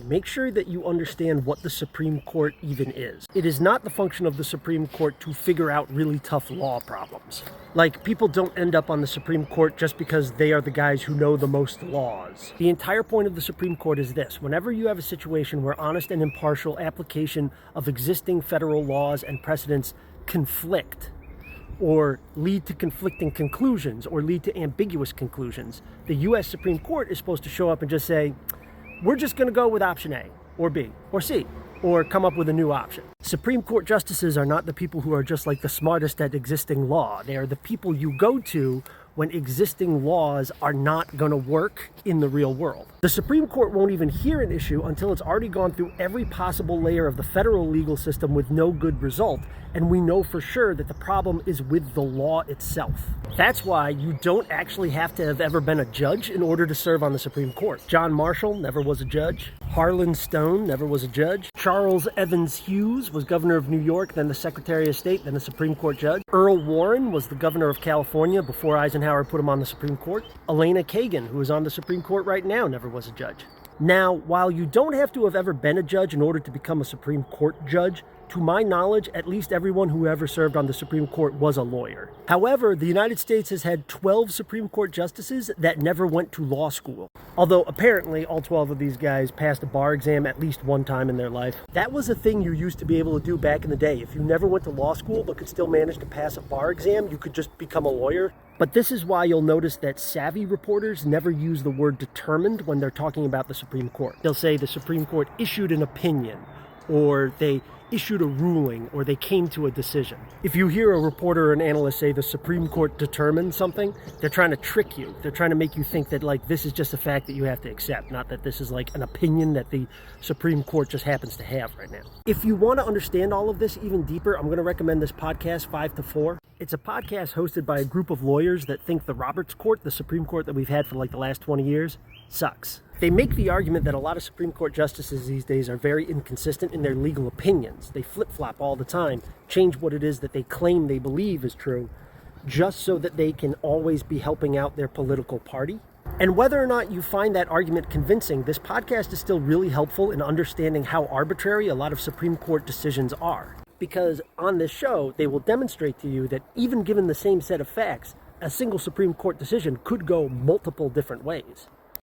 Make sure that you understand what the Supreme Court even is. It is not the function of the Supreme Court to figure out really tough law problems. Like, people don't end up on the Supreme Court just because they are the guys who know the most laws. The entire point of the Supreme Court is this: whenever you have a situation where honest and impartial application of existing federal laws and precedents conflict, or lead to conflicting conclusions, or lead to ambiguous conclusions, the U.S. Supreme Court is supposed to show up and just say, we're just going to go with option A, or B, or C, or come up with a new option. Supreme Court justices are not the people who are just like the smartest at existing law. They are the people you go to when existing laws are not going to work in the real world. The Supreme Court won't even hear an issue until it's already gone through every possible layer of the federal legal system with no good result, and we know for sure that the problem is with the law itself. That's why you don't actually have to have ever been a judge in order to serve on the Supreme Court. John Marshall never was a judge. Harlan Stone never was a judge. Charles Evans Hughes was governor of New York, then the Secretary of State, then a Supreme Court judge. Earl Warren was the governor of California before Eisenhower put him on the Supreme Court. Elena Kagan, who is on the Supreme Court right now, never was a judge. Now, while you don't have to have ever been a judge in order to become a Supreme Court judge, to my knowledge, at least everyone who ever served on the Supreme Court was a lawyer. However, the United States has had 12 Supreme Court justices that never went to law school. Although apparently all 12 of these guys passed a bar exam at least one time in their life. That was a thing you used to be able to do back in the day. If you never went to law school but could still manage to pass a bar exam, you could just become a lawyer. But this is why you'll notice that savvy reporters never use the word determined when they're talking about the Supreme Court. They'll say the Supreme Court issued an opinion, or they issued a ruling, or they came to a decision. If you hear a reporter or an analyst say the Supreme Court determined something, they're trying to trick you. They're trying to make you think that, like, this is just a fact that you have to accept, not that this is like an opinion that the Supreme Court just happens to have right now. If you want to understand all of this even deeper, I'm going to recommend this podcast, 5 to 4. It's a podcast hosted by a group of lawyers that think the Roberts Court, the Supreme Court that we've had for like the last 20 years, sucks. They make the argument that a lot of Supreme Court justices these days are very inconsistent in their legal opinions. They flip-flop all the time, change what it is that they claim they believe is true, just so that they can always be helping out their political party. And whether or not you find that argument convincing, this podcast is still really helpful in understanding how arbitrary a lot of Supreme Court decisions are. Because on this show, they will demonstrate to you that even given the same set of facts, a single Supreme Court decision could go multiple different ways.